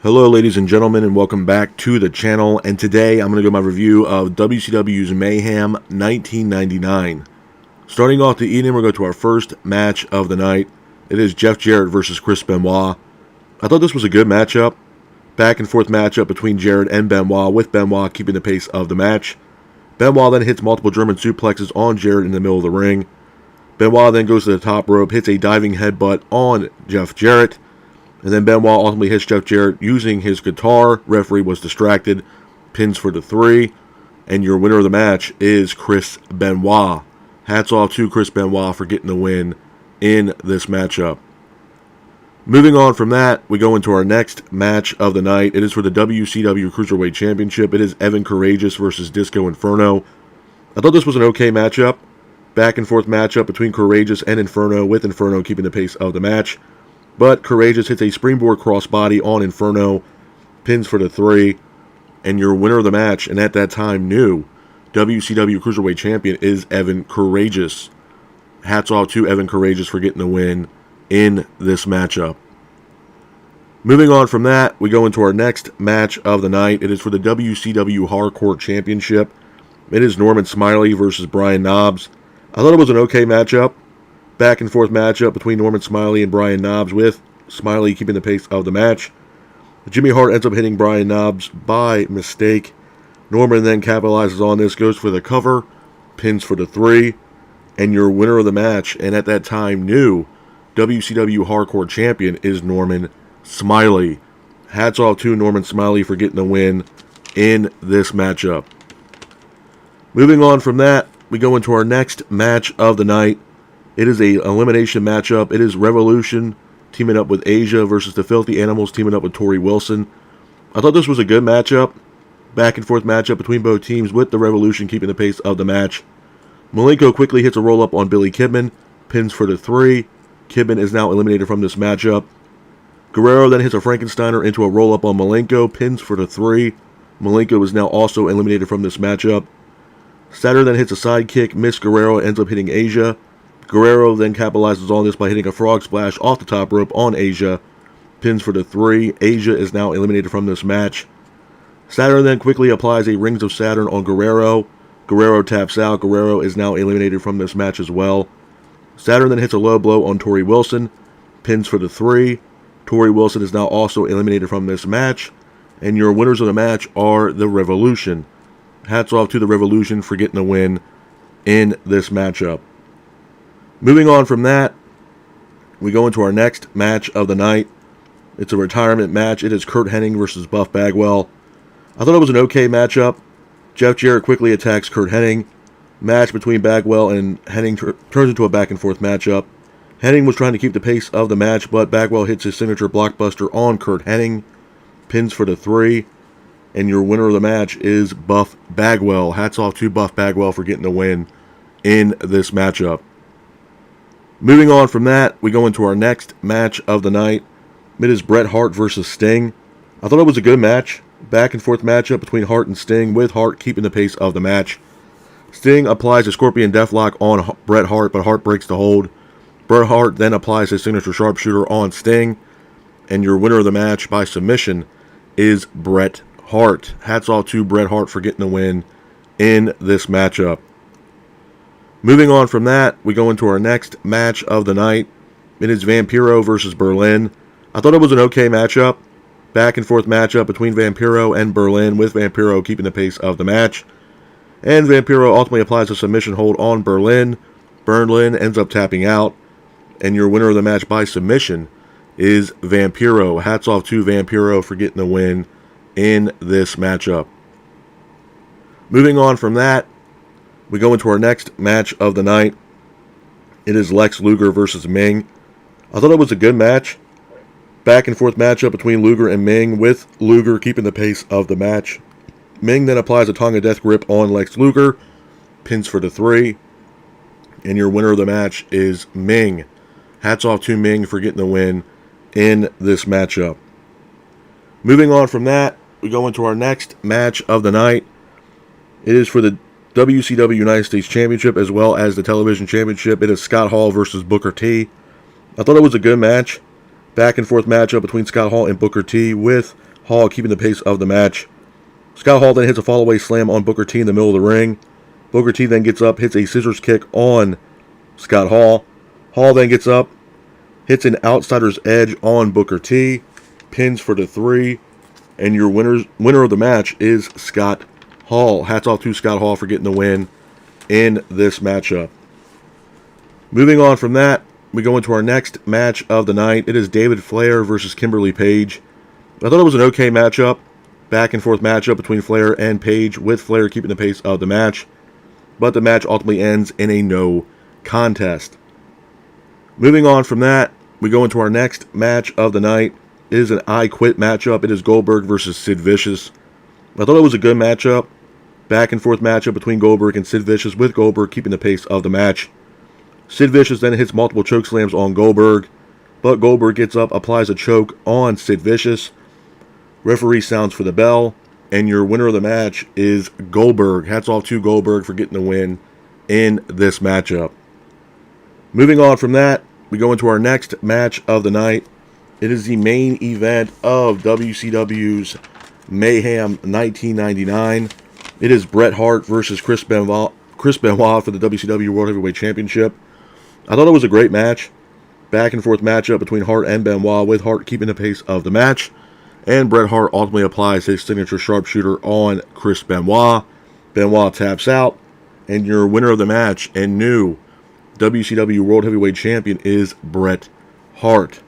Hello ladies and gentlemen, and welcome back to the channel. And today I'm going to do my review of WCW's Mayhem 1999. Starting off the evening, we'll go to our first match of the night. It is Jeff Jarrett versus Chris Benoit. I thought this was a good matchup. Back and forth matchup between Jarrett and Benoit, with Benoit keeping the pace of the match. Benoit then hits multiple German suplexes on Jarrett in the middle of the ring. Benoit then goes to the top rope, hits a diving headbutt on Jeff Jarrett. And then Benoit ultimately hits Jeff Jarrett using his guitar. Referee was distracted. Pins for the 3. And your winner of the match is Chris Benoit. Hats off to Chris Benoit for getting the win in this matchup. Moving on from that, we go into our next match of the night. It is for the WCW Cruiserweight Championship. It is Evan Courageous versus Disco Inferno. I thought this was an okay matchup. Back and forth matchup between Courageous and Inferno, with Inferno keeping the pace of the match. But Courageous hits a springboard crossbody on Inferno, pins for the 3, and your winner of the match, and at that time new WCW Cruiserweight Champion, is Evan Courageous. Hats off to Evan Courageous for getting the win in this matchup. Moving on from that, we go into our next match of the night. It is for the WCW Hardcore Championship. It is Norman Smiley versus Brian Knobbs. I thought it was an okay matchup. Back and forth matchup between Norman Smiley and Brian Knobbs, with Smiley keeping the pace of the match. Jimmy Hart ends up hitting Brian Knobbs by mistake. Norman then capitalizes on this, goes for the cover, pins for the 3, and your winner of the match, and at that time new WCW Hardcore Champion, is Norman Smiley. Hats off to Norman Smiley for getting the win in this matchup. Moving on from that, we go into our next match of the night. It is an elimination matchup. It is Revolution teaming up with Asia versus the Filthy Animals teaming up with Tori Wilson. I thought this was a good matchup. Back and forth matchup between both teams, with the Revolution keeping the pace of the match. Malenko quickly hits a roll-up on Billy Kidman, pins for the 3. Kidman is now eliminated from this matchup. Guerrero then hits a Frankensteiner into a roll-up on Malenko, pins for the 3. Malenko is now also eliminated from this matchup. Saturn then hits a sidekick, Miss Guerrero ends up hitting Asia. Guerrero then capitalizes on this by hitting a frog splash off the top rope on Asia. Pins for the 3. Asia is now eliminated from this match. Saturn then quickly applies a Rings of Saturn on Guerrero. Guerrero taps out. Guerrero is now eliminated from this match as well. Saturn then hits a low blow on Tori Wilson. Pins for the 3. Tori Wilson is now also eliminated from this match. And your winners of the match are the Revolution. Hats off to the Revolution for getting the win in this matchup. Moving on from that, we go into our next match of the night. It's a retirement match. It is Curt Hennig versus Buff Bagwell. I thought it was an okay matchup. Jeff Jarrett quickly attacks Curt Hennig. Match between Bagwell and Hennig turns into a back and forth matchup. Hennig was trying to keep the pace of the match, but Bagwell hits his signature blockbuster on Curt Hennig. Pins for the 3. And your winner of the match is Buff Bagwell. Hats off to Buff Bagwell for getting the win in this matchup. Moving on from that, we go into our next match of the night. It is Bret Hart versus Sting. I thought it was a good match. Back and forth matchup between Hart and Sting, with Hart keeping the pace of the match. Sting applies a Scorpion Deathlock on Bret Hart, but Hart breaks the hold. Bret Hart then applies his signature sharpshooter on Sting. And your winner of the match by submission is Bret Hart. Hats off to Bret Hart for getting the win in this matchup. Moving on from that, we go into our next match of the night. It is Vampiro versus Berlin. I thought it was an okay matchup. Back and forth matchup between Vampiro and Berlin, with Vampiro keeping the pace of the match. And Vampiro ultimately applies a submission hold on Berlin. Berlin ends up tapping out. And your winner of the match by submission is Vampiro. Hats off to Vampiro for getting the win in this matchup. Moving on from that, we go into our next match of the night. It is Lex Luger versus Ming. I thought it was a good match. Back and forth matchup between Luger and Ming, with Luger keeping the pace of the match. Ming then applies a Tonga Death Grip on Lex Luger. Pins for the 3. And your winner of the match is Ming. Hats off to Ming for getting the win in this matchup. Moving on from that, we go into our next match of the night. It is for the WCW United States Championship as well as the Television Championship. It is Scott Hall versus Booker T. I thought it was a good match. Back and forth matchup between Scott Hall and Booker T, with Hall keeping the pace of the match. Scott Hall then hits a fallaway slam on Booker T in the middle of the ring. Booker T then gets up, hits a scissors kick on Scott Hall. Hall then gets up, hits an outsider's edge on Booker T, pins for the 3, and your winner of the match is Scott Hall. Hats off to Scott Hall for getting the win in this matchup. Moving on from that, we go into our next match of the night. It is David Flair versus Kimberly Page. I thought it was an okay matchup. Back and forth matchup between Flair and Page, with Flair keeping the pace of the match. But the match ultimately ends in a no contest. Moving on from that, we go into our next match of the night. It is an I Quit matchup. It is Goldberg versus Sid Vicious. I thought it was a good matchup. Back and forth matchup between Goldberg and Sid Vicious, with Goldberg keeping the pace of the match. Sid Vicious then hits multiple choke slams on Goldberg, but Goldberg gets up, applies a choke on Sid Vicious. Referee sounds for the bell, and your winner of the match is Goldberg. Hats off to Goldberg for getting the win in this matchup. Moving on from that, we go into our next match of the night. It is the main event of WCW's Mayhem 1999. It is Bret Hart versus Chris Benoit for the WCW World Heavyweight Championship. I thought it was a great match. Back and forth matchup between Hart and Benoit, with Hart keeping the pace of the match. And Bret Hart ultimately applies his signature sharpshooter on Chris Benoit. Benoit taps out, and your winner of the match and new WCW World Heavyweight Champion is Bret Hart.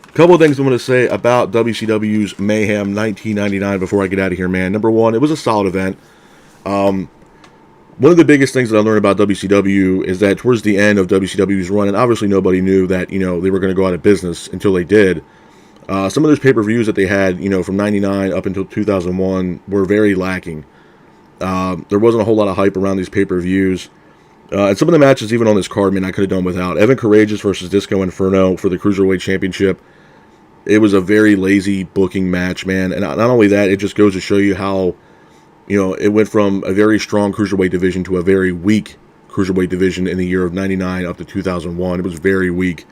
A couple of things I want to say about WCW's Mayhem 1999 before I get out of here, man. Number one, it was a solid event. One of the biggest things that I learned about WCW is that towards the end of WCW's run, and obviously nobody knew that, they were going to go out of business until they did. Some of those pay-per-views that they had, from 99 up until 2001 were very lacking. There wasn't a whole lot of hype around these pay-per-views. And some of the matches even on this card, man, I could have done without. Evan Courageous versus Disco Inferno for the Cruiserweight Championship. It was a very lazy booking match, man. And not only that, it just goes to show you how, it went from a very strong Cruiserweight division to a very weak Cruiserweight division in the year of 99 up to 2001. It was very weak.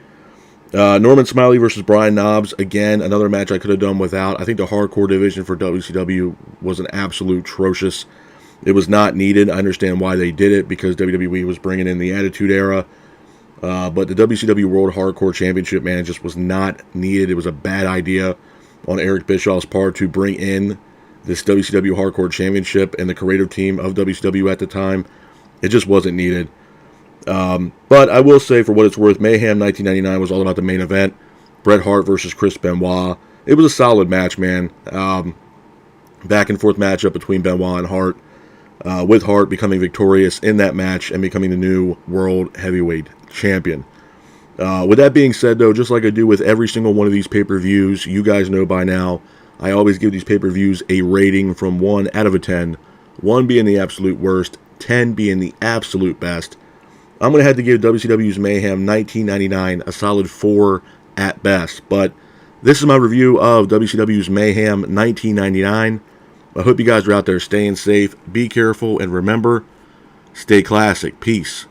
Norman Smiley versus Brian Knobbs, again, another match I could have done without. I think the hardcore division for WCW was an absolute atrocious. It was not needed. I understand why they did it, because WWE was bringing in the Attitude Era. But the WCW World Hardcore Championship, man, just was not needed. It was a bad idea on Eric Bischoff's part to bring in this WCW Hardcore Championship and the creative team of WCW at the time. It just wasn't needed. But I will say, for what it's worth, Mayhem 1999 was all about the main event. Bret Hart versus Chris Benoit. It was a solid match, man. Back and forth matchup between Benoit and Hart. With Hart becoming victorious in that match and becoming the new World Heavyweight Champion. With that being said, though, just like I do with every single one of these pay-per-views, you guys know by now, I always give these pay-per-views a rating from 1 out of 10. 1 being the absolute worst, 10 being the absolute best. I'm going to have to give WCW's Mayhem 1999 a solid 4 at best. But this is my review of WCW's Mayhem 1999. I hope you guys are out there staying safe, be careful, and remember, stay classic. Peace.